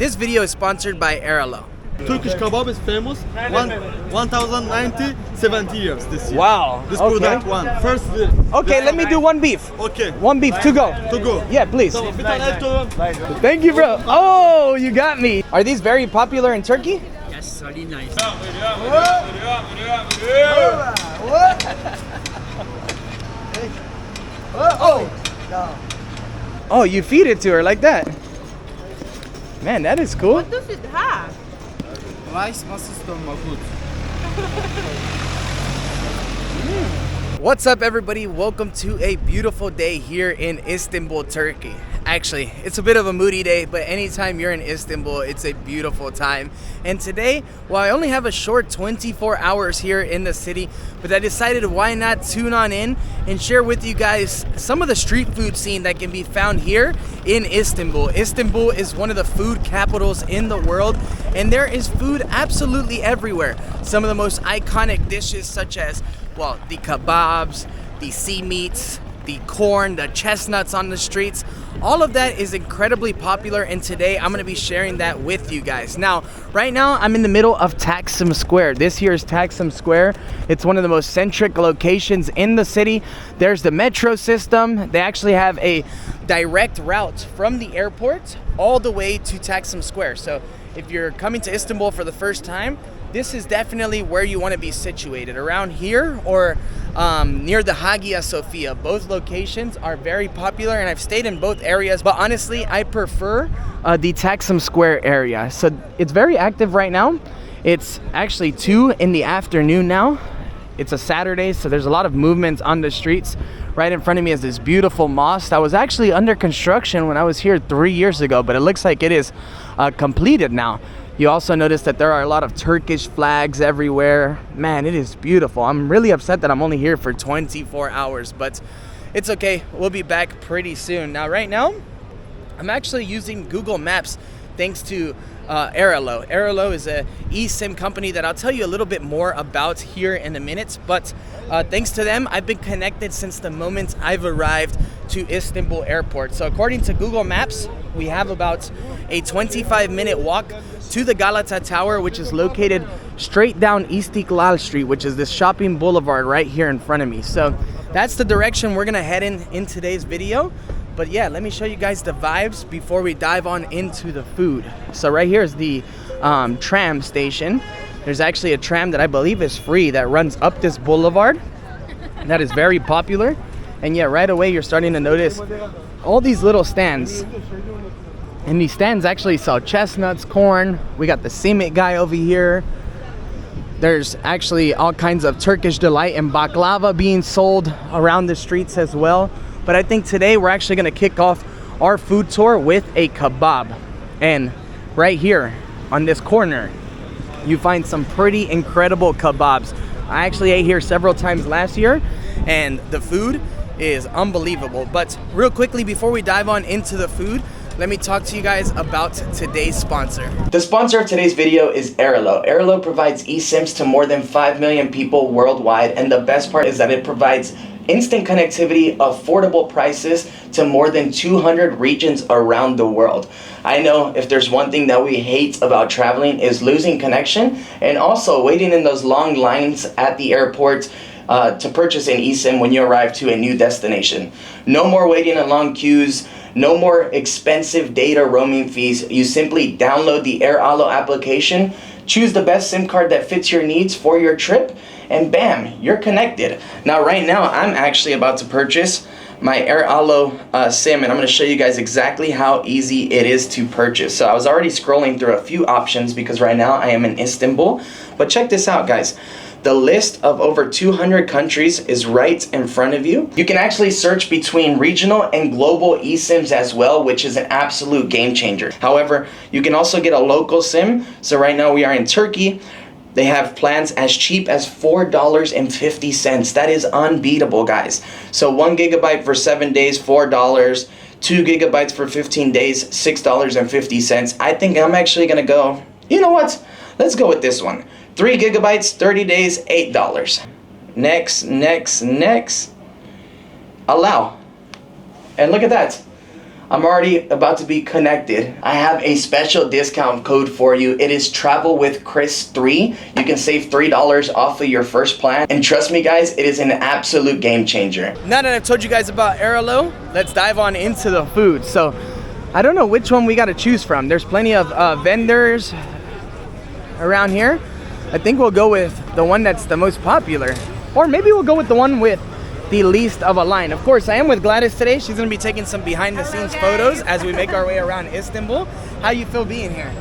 This video is sponsored by Aralo. Turkish kebab is famous. 1090, 70 years this year. Wow. This Okay. product one. First. Okay, let me do one beef. Okay. One beef to go. To go. Yeah, please. Tamam, bir tane et alalım. Thank you, bro. Oh, you got me. Are these very popular in Turkey? Yes, very nice. Oh, you feed it to her like that. Man, that is cool. What does it have? Rice must good. What's up, everybody? Welcome to a beautiful day here in Istanbul, Turkey. Actually, it's a bit of a moody day, but anytime you're in Istanbul, it's a beautiful time. And today, well, I only have a short 24 hours here in the city, but I decided why not tune on in and share with you guys some of the street food scene that can be found here in Istanbul. Istanbul is one of the food capitals in the world, and there is food absolutely everywhere. Some of the most iconic dishes such as, well, the kebabs, the sea meats, the corn, the chestnuts on the streets, all of that is incredibly popular, and today I'm going to be sharing that with you guys. Now, right now I'm in the middle of Taksim Square. This here is Taksim Square. It's one of the most centric locations in the city. There's the metro system. They actually have a direct route from the airport all the way to Taksim Square. So if you're coming to Istanbul for the first time, this is definitely where you want to be situated, around here or near the Hagia Sophia. Both locations are very popular, and I've stayed in both areas, but honestly, I prefer the Taksim Square area. So it's very active right now. It's actually 2 in the afternoon now. It's a Saturday, so there's a lot of movement on the streets. Right in front of me is this beautiful mosque that was actually under construction when I was here 3 years ago, but it looks like it is completed now. You also notice that there are a lot of Turkish flags everywhere. Man, it is beautiful. I'm really upset that I'm only here for 24 hours, but it's okay. We'll be back pretty soon. Now, right now, I'm actually using Google Maps thanks to Aralo. Aralo is a eSIM company that I'll tell you a little bit more about here in a minute, but thanks to them, I've been connected since the moment I've arrived to Istanbul Airport. So according to Google Maps, we have about a 25-minute walk to the Galata Tower, which is located straight down Istiklal Street, which is this shopping boulevard right here in front of me. So that's the direction we're gonna head in today's video. But yeah, let me show you guys the vibes before we dive on into the food. So right here is the tram station. There's actually a tram that I believe is free that runs up this boulevard. That is very popular. And yeah, right away you're starting to notice all these little stands. And these stands actually sell chestnuts, corn. We got the simit guy over here. There's actually all kinds of Turkish delight and baklava being sold around the streets as well. But I think today we're actually gonna kick off our food tour with a kebab. And right here on this corner, you find some pretty incredible kebabs. I actually ate here several times last year, and the food is unbelievable. But real quickly, before we dive on into the food, let me talk to you guys about today's sponsor. The sponsor of today's video is Aralo. Aralo provides eSIMs to more than 5 million people worldwide, and the best part is that it provides instant connectivity, affordable prices to more than 200 regions around the world. I know if there's one thing that we hate about traveling is losing connection, and also waiting in those long lines at the airport to purchase an eSIM when you arrive to a new destination. No more waiting in long queues. No more expensive data roaming fees. You simply download the Aralo application, choose the best SIM card that fits your needs for your trip, and bam, you're connected. Now, right now, I'm actually about to purchase my Aralo SIM, and I'm gonna show you guys exactly how easy it is to purchase. So I was already scrolling through a few options because right now I am in Istanbul, but check this out, guys. The list of over 200 countries is right in front of you. You can actually search between regional and global eSIMs as well, which is an absolute game changer. However, you can also get a local SIM. So right now we are in Turkey. They have plans as cheap as $4.50. That is unbeatable, guys. So 1 gigabyte for 7 days, $4. 2 gigabytes for 15 days, $6.50. I think I'm actually gonna go, you know what? Let's go with this one. 3 gigabytes, 30 days, $8. Next. Allow. And look at that. I'm already about to be connected. I have a special discount code for you. It is Travelwithchris3. You can save $3 off of your first plan. And trust me guys, it is an absolute game changer. Now that I've told you guys about Aralo, let's dive on into the food. So, I don't know which one we gotta choose from. There's plenty of vendors around here. I think we'll go with the one that's the most popular. Or maybe we'll go with the one with the least of a line. Of course, I am with Gladys today. She's gonna be taking some behind the scenes photos as we make our way around Istanbul. How you feel being here?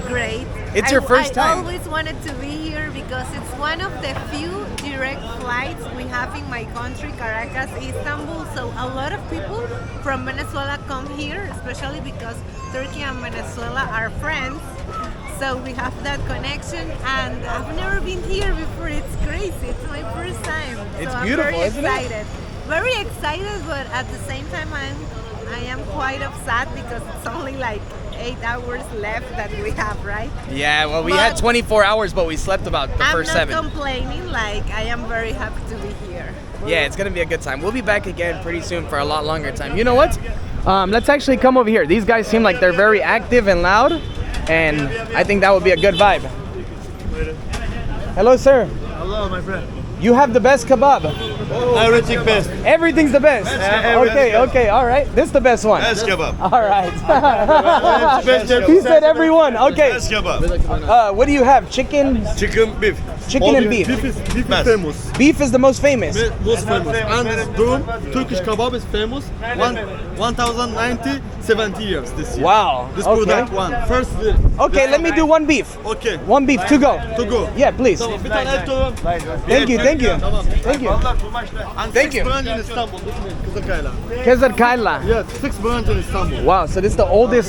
Great. It's your first time. I always wanted to be here because it's one of the few direct flights we have in my country, Caracas, Istanbul. So a lot of people from Venezuela come here, especially because Turkey and Venezuela are friends. So we have that connection, and I've never been here before. It's crazy. It's my first time. It's so beautiful, I'm isn't it? Very excited, but at the same time, I am quite upset because it's only like 8 hours left that we have, right? Yeah, well, we had 24 hours, but we slept about the first 7. I'm not complaining. Like, I am very happy to be here. Yeah, it's gonna be a good time. We'll be back again pretty soon for a lot longer time. You know what? Let's actually come over here. These guys seem like they're very active and loud, and I think that would be a good vibe. Hello, sir. Hello, my friend. You have the best kebab. Everything best. Everything's the best. Okay, all right. This is the best one. Best kebab. All right. He said everyone. Okay. Best kebab. What do you have? Chicken? Chicken, beef. Chicken and beef. Beef is famous. Beef is the most famous. Most famous. And dum, Turkish kebab is famous. 1,090, 70 years this year. Wow. This Okay. product one. First. Okay, let me do one beef. Okay. One beef to go. To go. Yeah, please. Tamam, bir tane et alalım. Thank you, thank you. Thank you. And Thank 6 you. branch in Istanbul. Kızılkayla. Kezirkayla. Yes, 6 branch in Istanbul. Wow, so this is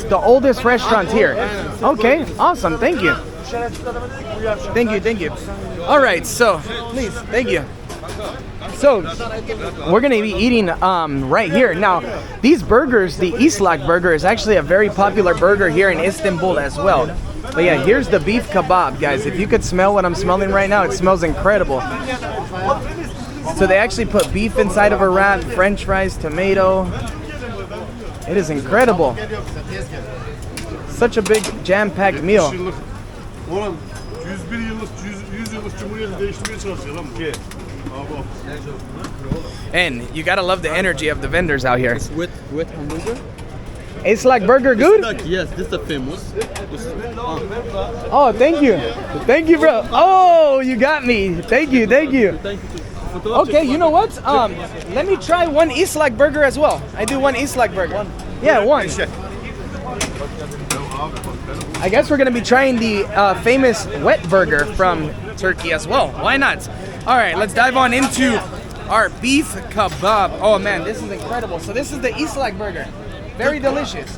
the oldest restaurant here. Okay, awesome. Thank you. Thank you. All right, so please, thank you. So we're gonna be eating right here. Now, these burgers, the Islak Burger is actually a very popular burger here in Istanbul as well. But yeah, here's the beef kebab, guys. If you could smell what I'm smelling right now, it smells incredible. So they actually put beef inside of a wrap, French fries, tomato. It is incredible. Such a big jam-packed meal. Oğlum 100 yıllık cumhuriyeti değiştirmeye çalışıyor lan bu. And you gotta love the energy of the vendors out here. With hamburger? Islak Burger good? Yes, this is famous. Oh, thank you. Thank you, bro. Oh, you got me. Thank you. Thank you. Okay, you know what? Let me try one Islak Burger as well. I do one Islak Burger. Yeah, one. I guess we're gonna be trying the famous wet burger from Turkey as well. Why not? All right, let's dive on into our beef kebab. Oh man, this is incredible. So this is the Islak Burger. Very delicious.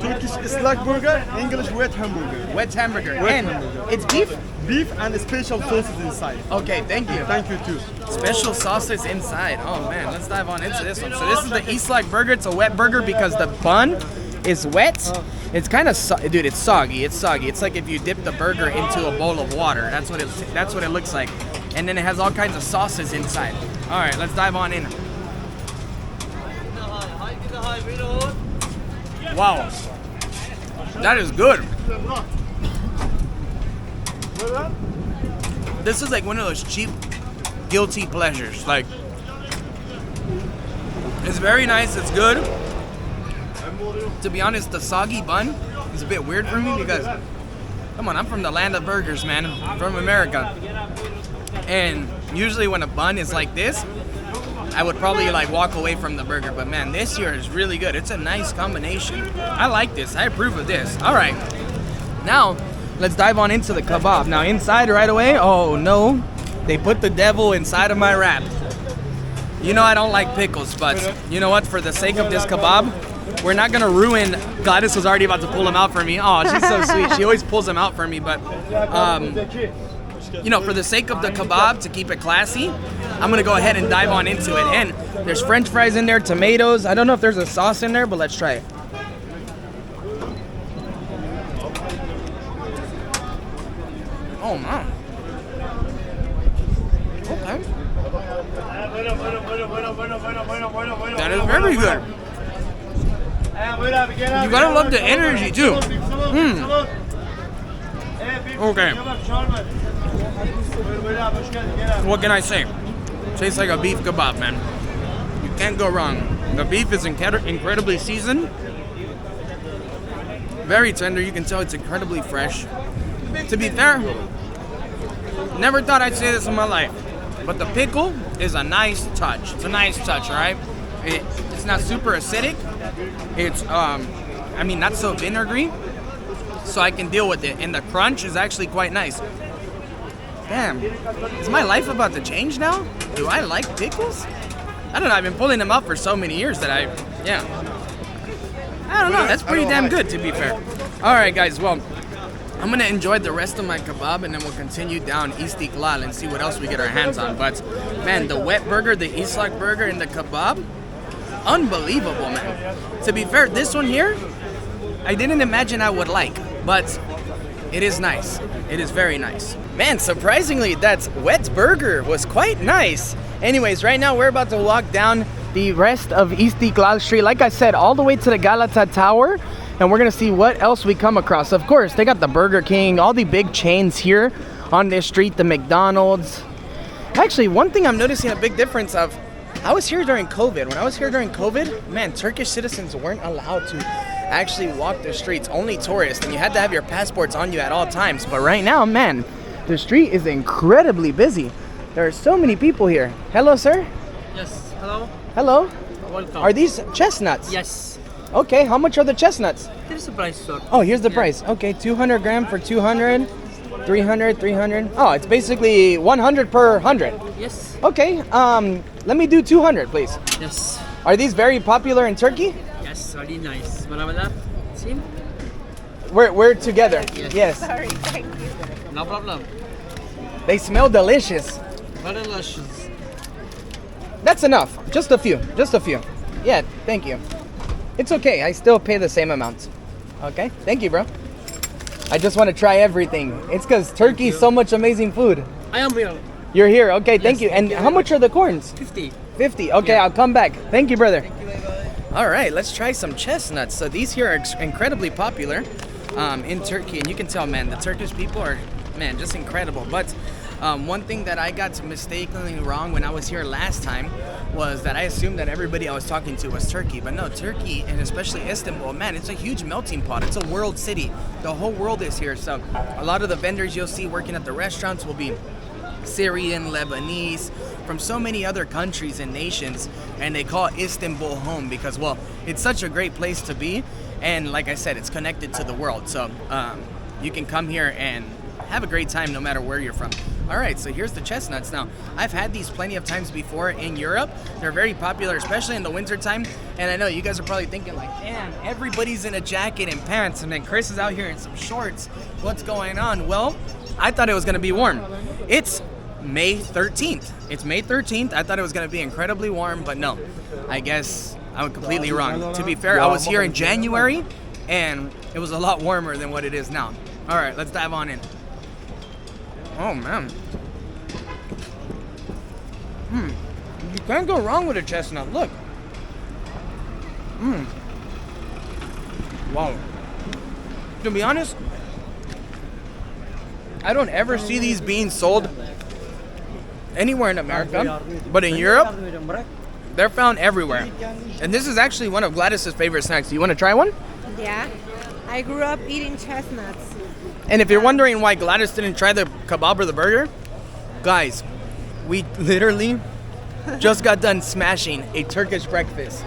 Turkish Islak Burger, English wet hamburger. Wet hamburger. Wet And hamburger. it's beef? Beef and special sauces inside. Okay, thank you. Thank you too. Special sauces inside. Oh man, let's dive on into this one. So this is the Islak Burger. It's a wet burger because the bun is wet. It's kind of dude, it's soggy. It's soggy. It's like if you dip the burger into a bowl of water. That's what it looks like. And then it has all kinds of sauces inside. All right, let's dive on in. Wow. That is good. This is like one of those cheap guilty pleasures. Like, it's very nice, it's good. To be honest, the soggy bun is a bit weird for me because, come on, I'm from the land of burgers, man. I'm from America. And usually when a bun is like this, I would probably like walk away from the burger. But man, this here is really good. It's a nice combination. I like this. I approve of this. All right. Now, let's dive on into the kebab. Now inside right away, oh no, they put the devil inside of my wrap. You know I don't like pickles, but you know what? For the sake of this kebab, we're not gonna ruin. Gladys was already about to pull him out for me. Oh, she's so sweet. She always pulls him out for me, but you know, for the sake of the kebab, to keep it classy, I'm gonna go ahead and dive on into it. And there's French fries in there, tomatoes. I don't know if there's a sauce in there, but let's try it. Oh man. Okay. That is very good. You gotta love the energy too. Okay. What can I say? Tastes like a beef kebab, man. You can't go wrong. The beef is incredibly seasoned. Very tender. You can tell it's incredibly fresh. To be fair, never thought I'd say this in my life, but the pickle is a nice touch. It's a nice touch, all right? It's not super acidic. It's, I mean, not so vinegary, so I can deal with it. And the crunch is actually quite nice. Damn, is my life about to change now? Do I like pickles? I don't know, I've been pulling them up for so many years that I don't know, that's pretty damn good, to be fair. All right, guys, well, I'm gonna enjoy the rest of my kebab and then we'll continue down Istiklal and see what else we get our hands on. But man, the wet burger, the Islak Burger, and the kebab, unbelievable, man. To be fair, this one here, I didn't imagine I would like, but it is nice. It is very nice. Man, surprisingly, that wet burger was quite nice. Anyways, right now we're about to walk down the rest of Istiklal Street, like I said, all the way to the Galata Tower, and we're gonna see what else we come across. Of course, they got the Burger King, all the big chains here on this street, the McDonald's. Actually, one thing I'm noticing a big difference of, I was here during COVID. When I was here during COVID, man, Turkish citizens weren't allowed to actually walk the streets, only tourists, and you had to have your passports on you at all times. But right now, man, the street is incredibly busy. There are so many people here. Hello, sir. Yes, hello. Hello. Welcome. Are these chestnuts? Yes. Okay, how much are the chestnuts? Here's the price, sir. Oh, here's the price. Okay, 200 gram for 200, 300, 300. Oh, it's basically 100 per 100. Yes. Okay, let me do 200, please. Yes. Are these very popular in Turkey? Yes, really nice. Mana SIM? We're together. Yes. Sorry, thank you. No problem. They smell delicious. Very delicious. That's enough. Just a few. Just a few. Yeah, thank you. It's okay. I still pay the same amount. Okay? Thank you, bro. I just want to try everything. It's because Turkey is so much amazing food. I am here. You're here. Okay, thank Yes, you. And thank you how very much are the corns? 50. 50. Okay, Yeah. I'll come back. Thank you, brother. All right, let's try some chestnuts. So these here are incredibly popular in Turkey, and you can tell, man, the Turkish people are, man, just incredible. But one thing that I got mistakenly wrong when I was here last time was that I assumed that everybody I was talking to was Turkey. But no, Turkey, and especially Istanbul, man, it's a huge melting pot. It's a world city. The whole world is here. So a lot of the vendors you'll see working at the restaurants will be Syrian, Lebanese, from so many other countries and nations, and they call Istanbul home because, well, it's such a great place to be, and like I said, it's connected to the world. So you can come here and have a great time no matter where you're from. All right, so here's the chestnuts. Now, I've had these plenty of times before in Europe. They're very popular, especially in the winter time. And I know you guys are probably thinking like, damn, everybody's in a jacket and pants, and then Chris is out here in some shorts. What's going on? Well, I thought it was gonna be warm. It's May 13th. It's May 13th. I thought it was gonna be incredibly warm, but no. I guess I was completely wrong. To be fair, I was here in January, and it was a lot warmer than what it is now. All right, let's dive on in. Oh man. You can't go wrong with a chestnut. Look. Wow. To be honest, I don't ever see these being sold anywhere in America, but in Europe, they're found everywhere. And this is actually one of Gladys's favorite snacks. Do you want to try one? Yeah, I grew up eating chestnuts. And if you're wondering why Gladys didn't try the kebab or the burger, guys, we literally just got done smashing a Turkish breakfast.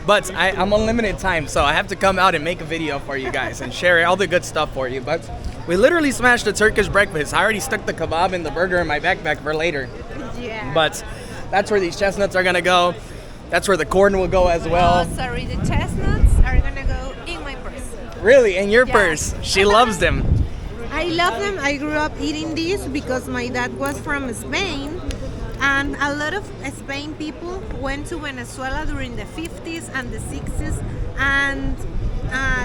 But I'm on limited time, so I have to come out and make a video for you guys and share all the good stuff for you. But we literally smashed a Turkish breakfast. I already stuck the kebab and the burger in my backpack for later. Yeah. But that's where these chestnuts are gonna go. That's where the corn will go as well. Oh, sorry, the chestnuts are gonna go in my purse. Really, in your Yeah. purse. She loves them. I love them. I grew up eating these because my dad was from Spain, and a lot of Spain people went to Venezuela during the 50s and the 60s, and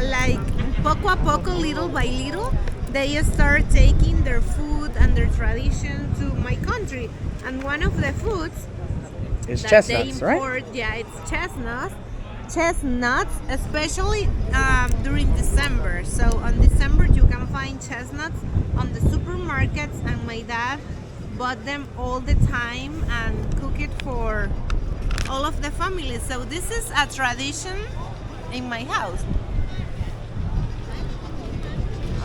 like poco a poco, little by little, they start taking their food and their tradition to my country. And one of the foods It's that chestnuts, they right? import, yeah, it's chestnuts. chestnuts, especially during December. So on December you can find chestnuts on the supermarkets, and my dad bought them all the time and cook it for all of the family. So this is a tradition in my house.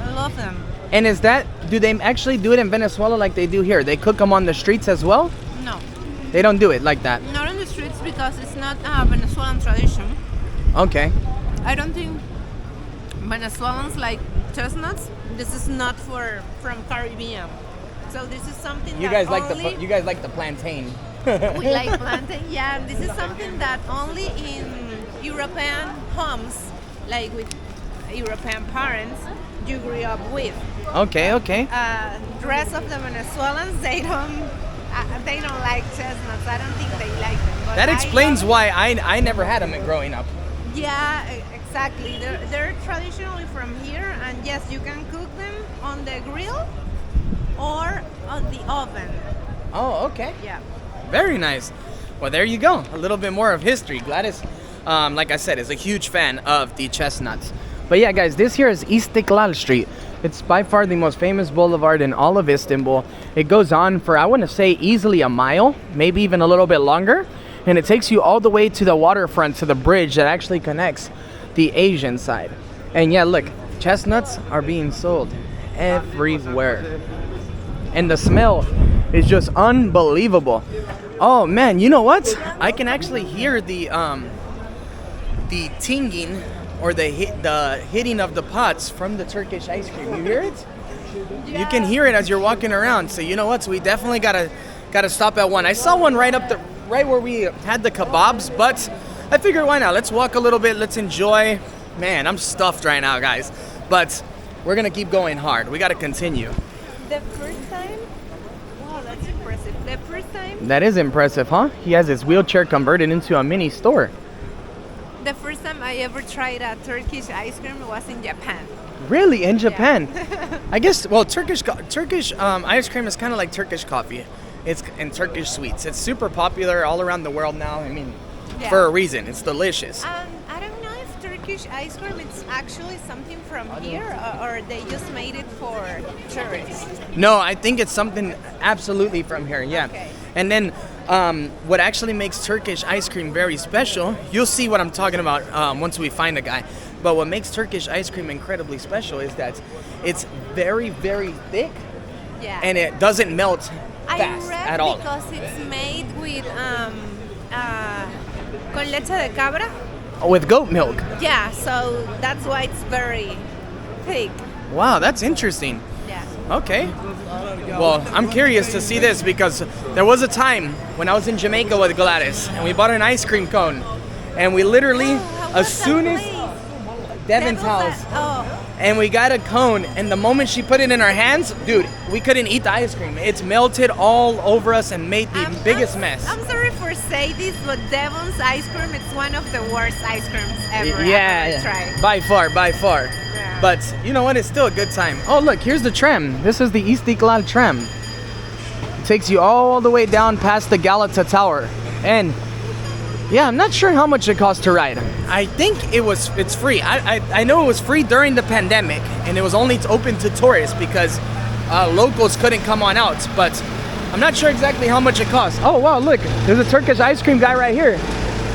I love them. And do they actually do it in Venezuela like they do here? They cook them on the streets as well? No, They don't do it like that. not on the streets because it's not a Venezuelan tradition. Okay. I don't think Venezuelans like chestnuts. This is not from Caribbean. So this is something You that guys only like the plantain. we like plantain. Yeah, and this is something that only in European homes, like with European parents, you grew up with. Okay, okay. The rest of the Venezuelans, they don't like chestnuts. I don't think they like them. But That I explains love- why I never had them growing up. Yeah, exactly. They're traditionally from here, and yes, you can cook them on the grill or on the oven. Oh, okay. Yeah. Very nice. Well, there you go. A little bit more of history. Gladys, like I said, is a huge fan of the chestnuts. But yeah, guys, this here is Istiklal Street. It's by far the most famous boulevard in all of Istanbul. It goes on for, I want to say, easily a mile, maybe even a little bit longer. And it takes you all the way to the waterfront, to the bridge that actually connects the Asian side. And yeah, look, chestnuts are being sold everywhere. And the smell is just unbelievable. Oh man, you know what? I can actually hear the tinging or the hitting of the pots from the Turkish ice cream. You hear it? You can hear it as you're walking around. So you know what? So we definitely gotta stop at one. I saw one right where we had the kebabs, but I figured why not? Let's walk a little bit. Let's enjoy. Man, I'm stuffed right now, guys. But we're gonna keep going hard. We gotta continue. The first time, wow, that's impressive. The first time, That is impressive, huh? He has his wheelchair converted into a mini store. the first time I ever tried a Turkish ice cream was in Japan. Really? In Japan? I guess, well, Turkish ice cream is kind of like Turkish coffee. It's and Turkish sweets. It's super popular all around the world now. I mean, for a reason. It's delicious. I don't know if Turkish ice cream is actually something from here or they just made it for tourists. No, I think it's something absolutely from here, yeah. Okay. And then what actually makes Turkish ice cream very special, you'll see what I'm talking about once we find a guy. But what makes Turkish ice cream incredibly special is that it's very, very thick Yeah. and it doesn't melt fast I read at all. because it's made with con leche de cabra. With goat milk. Yeah, so that's why it's very thick. Wow, that's interesting. Yeah. Okay. Well, I'm curious to see this because there was a time when I was in Jamaica with Gladys and we bought an ice cream cone and we literally, as soon as Devin's house, and we got a cone and the moment she put it in our hands, dude, we couldn't eat the ice cream. It's melted all over us and made the biggest mess. I'm sorry for saying this, but Devon's ice cream is one of the worst ice creams ever. Yeah, I've tried. by far. Yeah. But you know what? It's still a good time. Oh, look, here's the tram. This is the Istiklal tram. It takes you all the way down past the Galata Tower. And yeah, I'm not sure how much it costs to ride. I think it's free. I know it was free during the pandemic, and it was only open to tourists because locals couldn't come on out. But I'm not sure exactly how much it costs. Oh wow, look, there's a Turkish ice cream guy right here.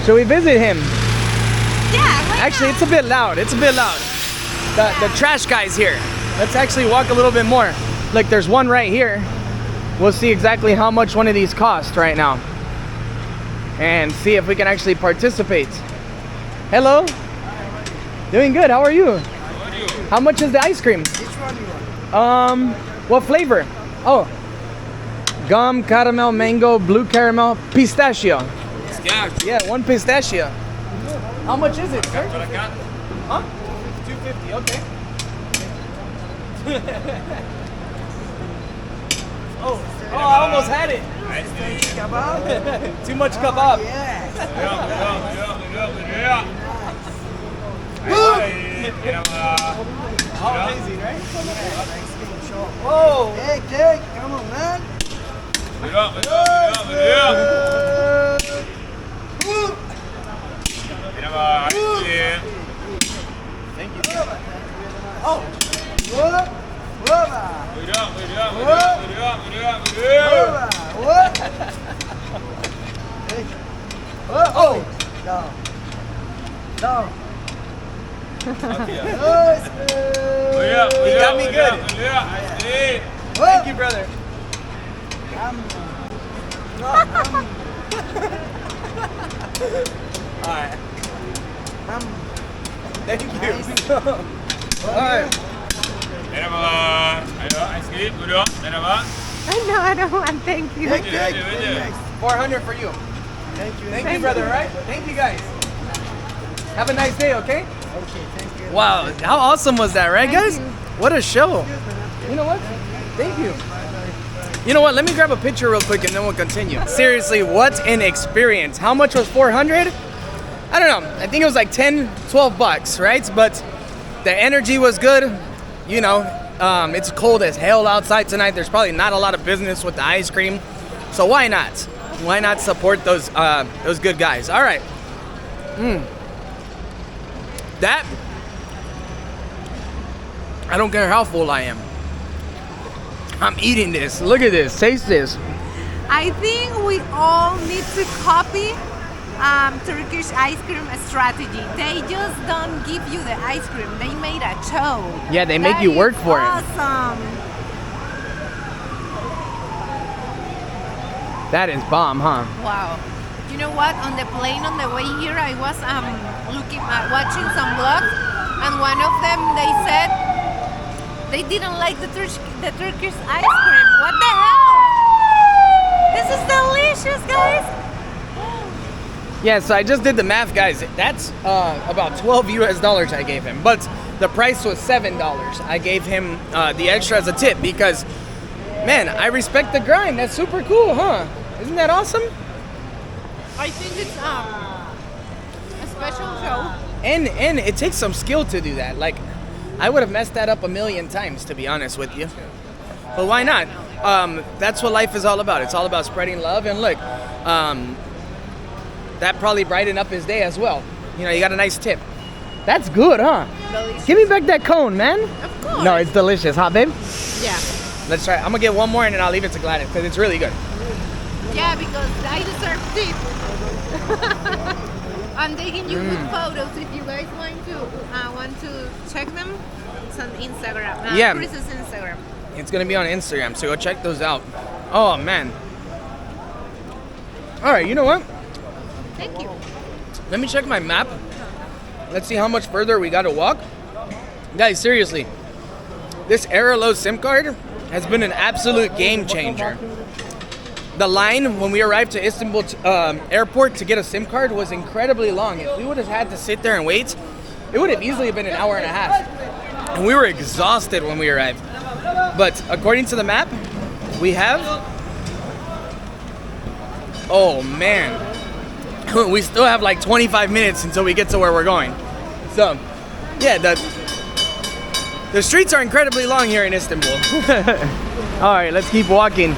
Should we visit him? Yeah. Actually, it's a bit loud. The trash guy's here. Let's actually walk a little bit more. Look, there's one right here. We'll see exactly how much one of these costs right now. And see if we can actually participate. Hello? Doing good, how are you? How much is the ice cream? Which one you want? What flavor? Oh. Gum, caramel, mango, blue caramel, pistachio. Yeah, one pistachio. How much is it, sir? Huh? 250, okay. Oh, I almost had it. Kebab? Too much kebab. Yeah. Oh, amazing, right? Whoa. Hey, Jake, come on, man. Merhaba. Haydi. Thank you. Whoop, whoop, Buyurun, buyurun, buyurun, buyurun, buyurun, buyurun. whoop. Oh, no. No. Hadi ya. Oh, it's Buyurun, good. buyurun, got me buyurun, good. buyurun. Haydi. Thank you, brother. All right. Thank you. All right. Merhabalar. Alo, ice cream. Buyurun. Merhaba. No, I don't want. Thank you. Thank you. Hadi, hadi. 400 for you. Thank you. Thank you, brother. All right. Thank you, guys. Have a nice day. Okay. Okay, thank you. Wow, how awesome was that, right, Thank guys? you. What a show. You know what? Thank you. You know what? Let me grab a picture real quick and then we'll continue. Seriously, what an experience. How much was 400? I don't know. I think it was like 10, 12 bucks, right? But the energy was good. You know, it's cold as hell outside tonight. There's probably not a lot of business with the ice cream. So why not? Why not support those good guys? All right. That, I don't care how full I am. I'm eating this. Look at this. Taste this. I think we all need to copy Turkish ice cream strategy. They just don't give you the ice cream. They made a show. Yeah, they make That you work is for it. Awesome. That is bomb, huh? Wow. You know what? On the plane on the way here, I was watching some vlogs, and one of them they said they didn't like the Turkish ice cream. What the hell? This is delicious, guys. Yeah, so I just did the math, guys. That's about 12 US dollars I gave him, but the price was $7. I gave him the extra as a tip because, man, I respect the grind. That's super cool, huh? Isn't that awesome? I think it's a special show. And it takes some skill to do that. Like, I would have messed that up a million times, to be honest with you. But why not? That's what life is all about. It's all about spreading love. And look, that probably brightened up his day as well. You know, you got a nice tip. That's good, huh? Delicious. Give me back that cone, man. Of course. No, it's delicious, huh, babe? Yeah. Let's try it. I'm gonna get one more and then I'll leave it to Gladys because it's really good. Yeah, because I deserve tips. I'm taking you good photos. If you guys want to check them, it's on Instagram. Yeah. Chris's Instagram. It's gonna be on Instagram, so go check those out. Oh man. All right, you know what? Thank you. Let me check my map. Let's see how much further we gotta walk. Guys, seriously, this Aerolo SIM card has been an absolute game changer. The line when we arrived to Istanbul airport to get a SIM card was incredibly long. If we would have had to sit there and wait, it would have easily been an hour and a half. And we were exhausted when we arrived. But according to the map, we have, oh man, we still have like 25 minutes until we get to where we're going. So, yeah, the streets are incredibly long here in Istanbul. All right, let's keep walking.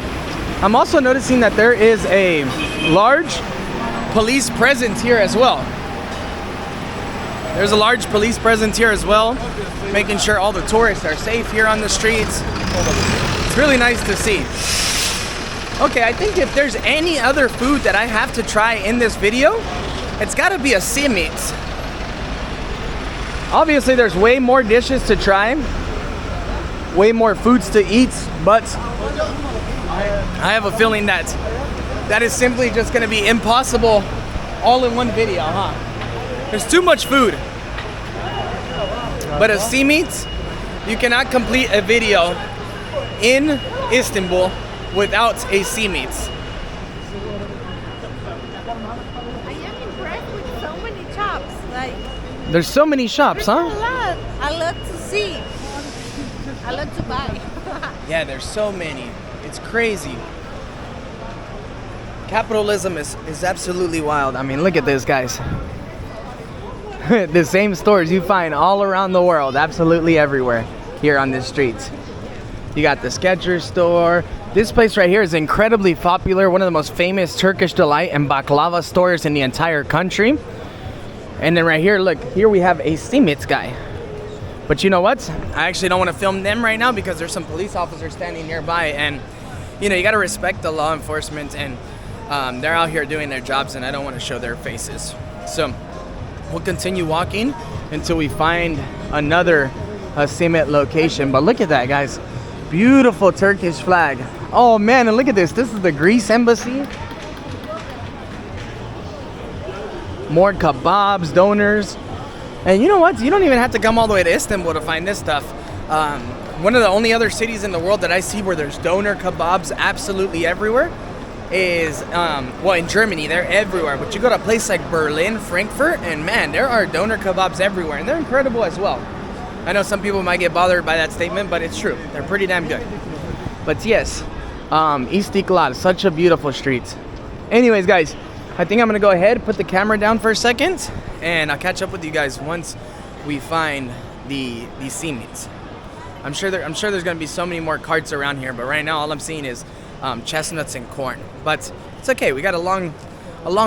I'm also noticing that there is a large police presence here as well. There's a large police presence here as well, making sure all the tourists are safe here on the streets. It's really nice to see. Okay, I think if there's any other food that I have to try in this video, it's gotta be a simit. Obviously, there's way more dishes to try, way more foods to eat, but I have a feeling that that is simply just gonna be impossible all in one video, huh? There's too much food. But a simit, you cannot complete a video in Istanbul without a simit. I am impressed with so many shops. Like, There's so many shops, there's huh? a lot to see, a lot to buy. Yeah, there's so many. It's crazy. Capitalism is absolutely wild. I mean, look at this, guys. The same stores you find all around the world, absolutely everywhere here on this street. You got the Skechers store. This place right here is incredibly popular, one of the most famous Turkish delight and baklava stores in the entire country. And then right here, look, here we have a simit guy. But you know what? I actually don't want to film them right now because there's some police officers standing nearby, and you know, you got to respect the law enforcement, and they're out here doing their jobs, and I don't want to show their faces. So we'll continue walking until we find another simit location. But look at that, guys. Beautiful Turkish flag. Oh man, and look at this. This is the Greece embassy. More kebabs, donors. And you know what? You don't even have to come all the way to Istanbul to find this stuff. One of the only other cities in the world that I see where there's doner kebabs absolutely everywhere is, well, in Germany, they're everywhere. But you go to a place like Berlin, Frankfurt, and man, there are doner kebabs everywhere. And they're incredible as well. I know some people might get bothered by that statement, but it's true. They're pretty damn good. But yes, Istiklal, such a beautiful street. Anyways, guys, I think I'm gonna go ahead, put the camera down for a second, and I'll catch up with you guys once we find the simits. I'm sure there's gonna be so many more carts around here, but right now all I'm seeing is chestnuts and corn. But it's okay. We got a long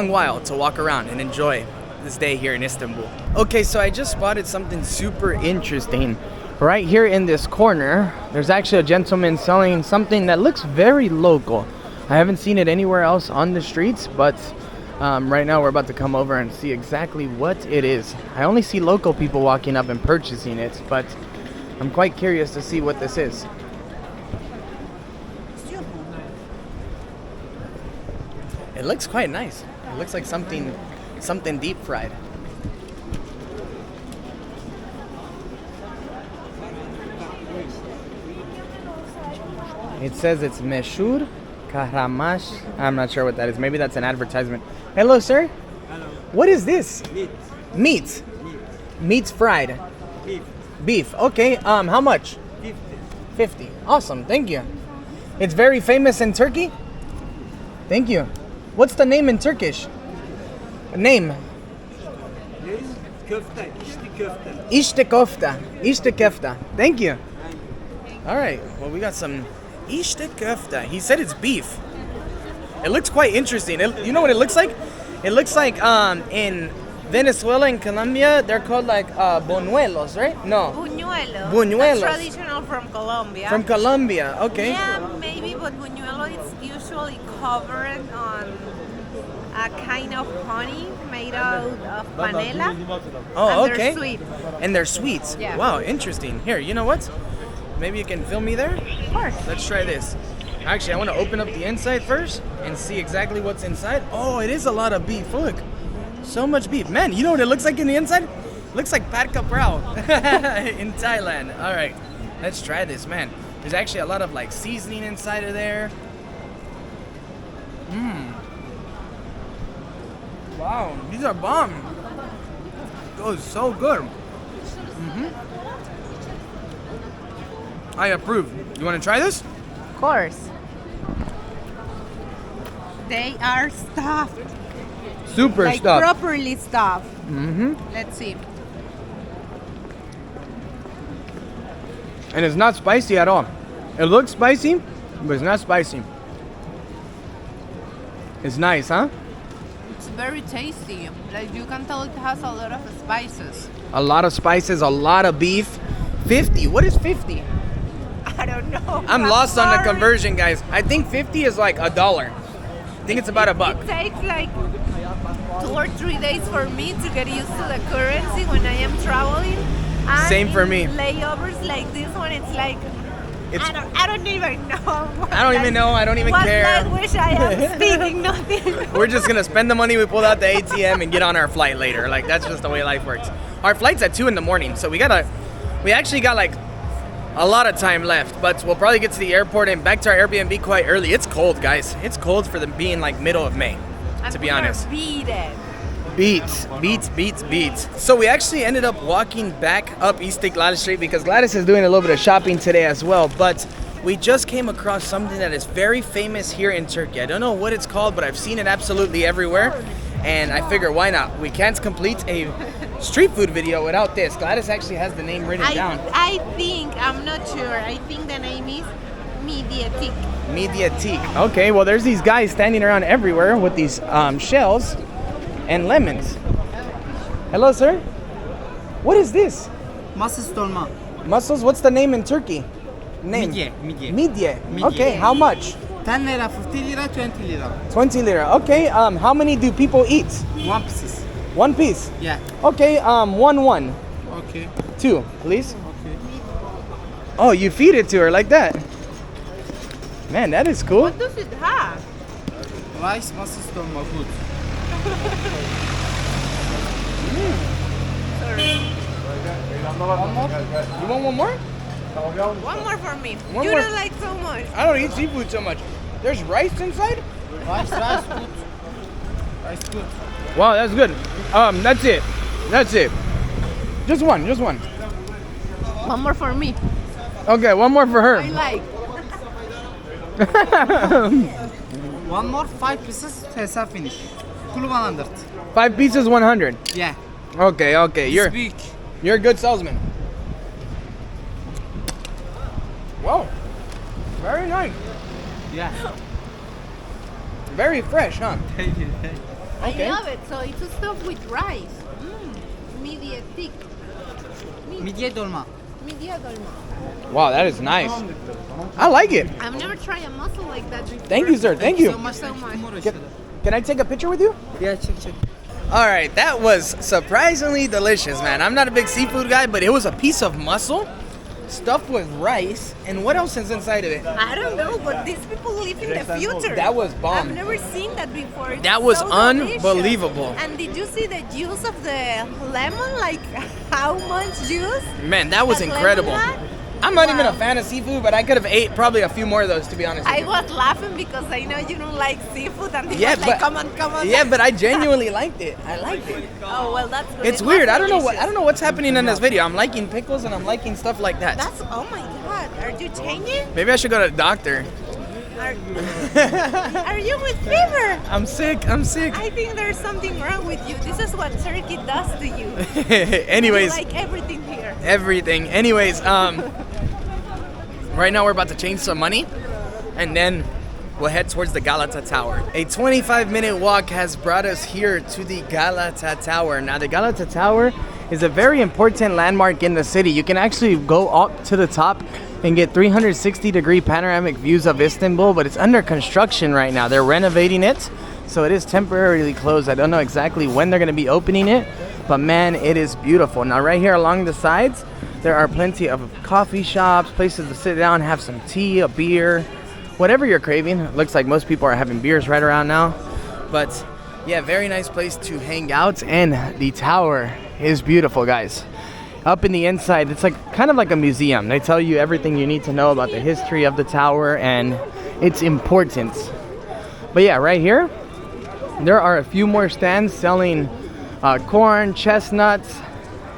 while to walk around and enjoy this day here in Istanbul. Okay, so I just spotted something super interesting. Right here in this corner, there's actually a gentleman selling something that looks very local. I haven't seen it anywhere else on the streets, but right now we're about to come over and see exactly what it is. I only see local people walking up and purchasing it, but I'm quite curious to see what this is. It looks quite nice. It looks like something deep fried. It says it's Meshur Kahramash. I'm not sure what that is. Maybe that's an advertisement. Hello, sir. Hello. What is this? Meat. Meat. Meat's fried. Beef. Beef. Okay. How much? 50. 50. Awesome. Thank you. It's very famous in Turkey. Thank you. What's the name in Turkish? Name. This is köfte. İşte köfte. İşte kofta. İşte kofta. Thank you. All right. Well, we got some İşte kofta. He said it's beef. It looks quite interesting. You know what it looks like? It looks like in Venezuela and Colombia, they're called like buñuelos, right? No. Buñuelo. Buñuelos. That's traditional from Colombia. From Colombia. Okay. Yeah, maybe, but buñuelo is usually covered on a kind of honey made out of panela. Oh, and okay. They're sweet. And they're sweets. Yeah. Wow, interesting. Here, you know what? Maybe you can film me there? Of course. Let's try this. Actually, I want to open up the inside first and see exactly what's inside. Oh, it is a lot of beef. Look. So much beef. Man, you know what it looks like in the inside? It looks like pad kaprao in Thailand. All right, let's try this, man. There's actually a lot of like seasoning inside of there. Wow, these are bomb. Oh, so good. I approve. You want to try this? Of course. They are stuffed. Super like stuffed. properly stuffed. Let's see. And it's not spicy at all. It looks spicy, but it's not spicy. It's nice, huh? It's very tasty. Like you can tell it has a lot of spices. A lot of spices, a lot of beef. 50. What is 50? I don't know. I'm lost on the sorry. conversion, guys. I think 50 is like $1. I think it's about $1. It takes like 2 or 3 days for me to get used to the currency when I am traveling. And Same for me. Layovers like this one, it's like I don't even know. I don't even know. I don't even what care. language I am speaking, nothing. We're just gonna spend the money we pulled out the ATM and get on our flight later. Like that's just the way life works. Our flight's at 2 in the morning, so we actually got like a lot of time left, but we'll probably get to the airport and back to our Airbnb quite early. It's cold, guys. It's cold for them being like middle of May, to be honest. Beats. So we actually ended up walking back up Istiklal Street because Gladys is doing a little bit of shopping today as well, but we just came across something that is very famous here in Turkey. I don't know what it's called, but I've seen it absolutely everywhere, and I figure why not? We can't complete a street food video without this. Gladys actually has the name written down. I think, I'm not sure, I think the name is Mediatik. Mediatik. Okay, well there's these guys standing around everywhere with these shells and lemons. Hello, sir. What is this? Masas dolma. Mussels? What's the name in Turkey? Name? Midye. Midye. Midye. Okay, how much? 10 lira, 50 lira, 20 lira. 20 lira. Okay, how many do people eat? 1 pieces. One piece? Yeah. Okay, one. Okay. 2, please. Okay. Oh, you feed it to her like that? Man, that is cool. What does it have? Rice masas dolma good. You want one more? One more for me. One you more. don't like so much. I don't eat seafood so much. There's rice inside? Rice good. Rice good. Wow, that's good. That's it. That's it. Just one. One more for me. Okay, one more for I her. like. One more 5 pieces, hesap finish. Full 100. 5 pieces, 100. Yeah. Okay. It's big. You're a good salesman. Wow. Very nice. Yeah. Very fresh, huh? Okay. I love it. So it's stuffed with rice. Media thick. Midye dolma. Media dolma. Wow, that is nice. I like it. I've never tried a mussel like that before. Thank you, sir. Thank you. So much. So much. Can I take a picture with you? Yeah, check. All right, that was surprisingly delicious, man. I'm not a big seafood guy, but it was a piece of mussel stuffed with rice. And what else is inside of it? I don't know, but these people live in the future. That was bomb. I've never seen that before. It's That was so delicious. unbelievable. And did you see the juice of the lemon? Like how much juice? Man, that was that lemon incredible. had? I'm not even a Wow. fan of seafood, but I could have ate probably a few more of those, to be honest with I you. was laughing because I know you don't like seafood, and he Yeah, was like, but- come on. Yeah, but I genuinely liked it. I liked it. Oh well, that's good. It's It weird. was I don't know delicious. what's happening in this video. I'm liking pickles and I'm liking stuff like that. That's oh my god. Are you changing? Maybe I should go to the doctor. Are you with fever? I'm sick. I think there's something wrong with you. This is what Turkey does to you. Anyways, You like everything here. everything. Anyways, right now we're about to change some money and then we'll head towards the Galata Tower. A 25-minute walk has brought us here to the Galata Tower. Now the Galata Tower is a very important landmark in the city. You can actually go up to the top and get 360-degree panoramic views of Istanbul, but it's under construction right now. They're renovating it, so it is temporarily closed. I don't know exactly when they're gonna be opening it, but man, it is beautiful. Now right here along the sides, there are plenty of coffee shops, places to sit down, have some tea, a beer, whatever you're craving. It looks like most people are having beers right around now. But yeah, very nice place to hang out, and the tower is beautiful, guys. Up in the inside, it's like kind of like a museum. They tell you everything you need to know about the history of the tower and its importance. But yeah, right here, there are a few more stands selling corn, chestnuts,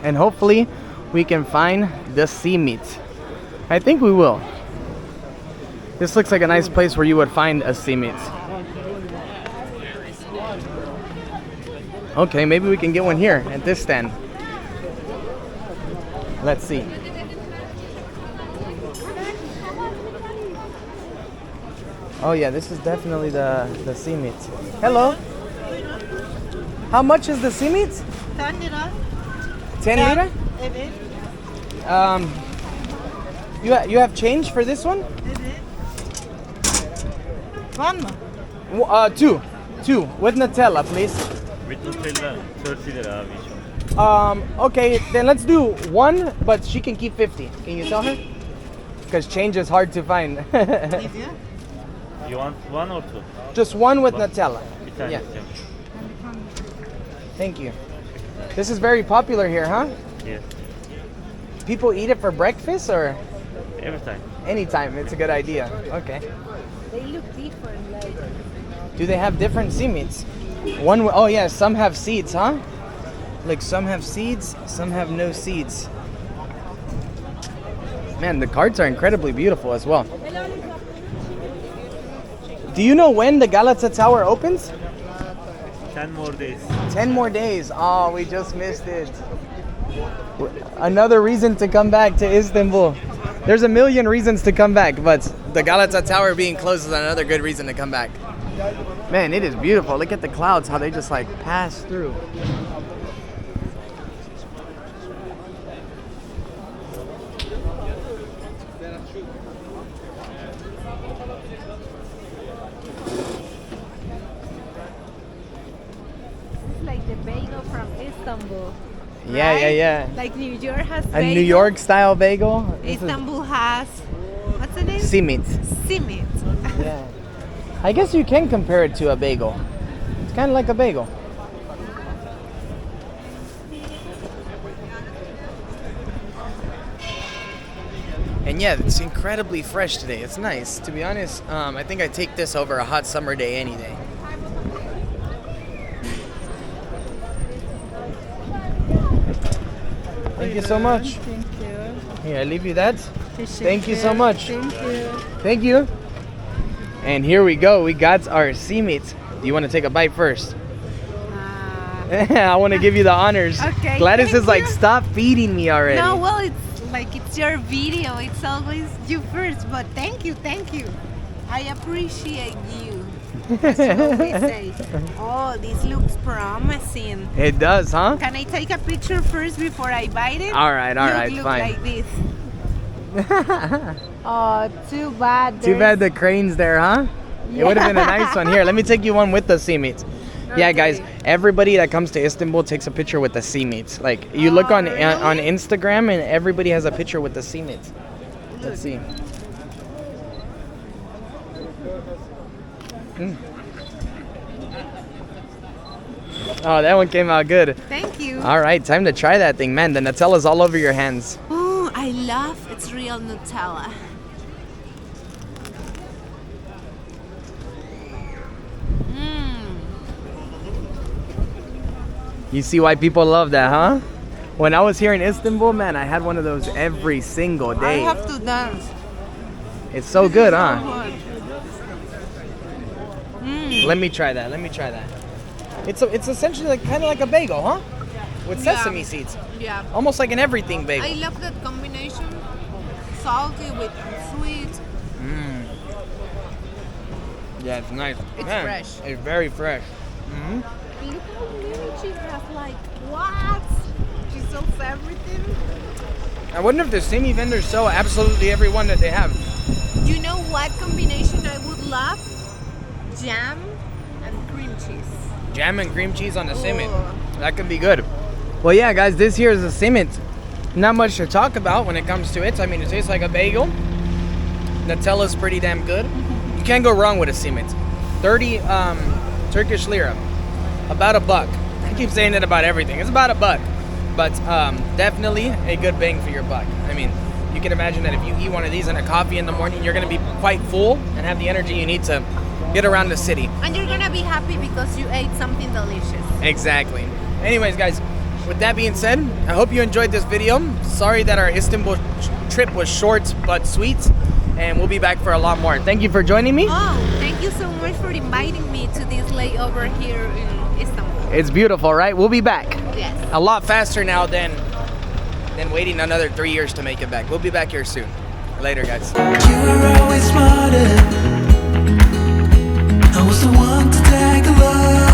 and hopefully we can find the sea meat. I think we will. This looks like a nice place where you would find a sea meat. Okay, maybe we can get one here at this stand. Let's see. Oh yeah, this is definitely the sea meat. Hello. How much is the sea meat? 10 lira. 10 lira? Evet. You have change for this one? One mı? Two with Nutella, please. With Nutella 30 lira abi. Okay, then let's do one, but she can keep 50. Can you tell her? Because change is hard to find. You want one or two? Just one with Nutella. Bir tane Yeah. istiyorum. Thank you. This is very popular here, huh? Yes. People eat it for breakfast or Every time. anytime? It's a good idea. Okay. They look different. Like Do they have different sea meats? Oh yeah, some have seeds, huh? Like some have seeds, some have no seeds. Man, the cards are incredibly beautiful as well. Do you know when the Galata Tower opens? 10 more days. 10 more days. Oh, we just missed it. Another reason to come back to Istanbul. There's a million reasons to come back, but the Galata Tower being closed is another good reason to come back. Man, it is beautiful. Look at the clouds, how they just like pass through. It's like the bagel from Istanbul. Yeah, right? yeah. Like New York has A bagel. New York style bagel. This is Istanbul has, what's the name? simit. Simit. Yeah. I guess you can compare it to a bagel. It's kind of like a bagel. And yeah, it's incredibly fresh today. It's nice. To be honest, I think I'd take this over a hot summer day any day. Thank you so much. Thank you. Here, I leave you that. Thank you so much. Thank you. Thank you. And here we go. We got our simit. Do you want to take a bite first? I want to give you the honors. Okay, Gladys thank is like, you. stop feeding me already. No, well, it's like it's your video. It's always you first. But thank you. I appreciate you. That's what we say. Oh, this looks promising. It does, huh? Can I take a picture first before I bite it? All right, Look fine. like this. Oh, too bad. Too bad the crane's there, huh? It would have been a nice one. Here, let me take you one with the simit. Yeah, guys, everybody that comes to Istanbul takes a picture with the simit. Like, you look on Instagram and everybody has a picture with the simit. Let's see. Oh, that one came out good. Thank you. All right, time to try that thing, man. The Nutella's all over your hands. Oh, I love it's real Nutella. You see why people love that, huh? When I was here in Istanbul, man, I had one of those every single I day. have to dance. It's so good, huh? Mm. Let me try that. It's essentially like kind of like a bagel, huh? With sesame Yeah. seeds. Yeah. Almost like an everything bagel. I love that combination. Salty with sweet. Yeah, it's nice. It's fresh. It's very fresh. Look how many she has, like, what? She sells everything. I wonder if the semi vendors sell absolutely every one that they have. You know what combination I would love? Jam and cream cheese. Jam and cream cheese on the simit. Oh. That could be good. Well, yeah, guys, this here is a simit. Not much to talk about when it comes to it. I mean, it tastes like a bagel. Nutella's pretty damn good. You can't go wrong with a simit. 30 Turkish lira. About $1. I keep saying that about everything. It's about $1. But definitely a good bang for your buck. I mean, you can imagine that if you eat one of these and a coffee in the morning, you're going to be quite full and have the energy you need to get around the city. And you're gonna be happy because you ate something delicious. Exactly. Anyways, guys, with that being said, I hope you enjoyed this video. Sorry that our Istanbul trip was short but sweet, and we'll be back for a lot more. Thank you for joining me. Oh, thank you so much for inviting me to this layover here in Istanbul. It's beautiful, right? We'll be back. Yes. A lot faster now than waiting another 3 years to make it back. We'll be back here soon. Later, guys. You were always smarter. I was the one to tag along.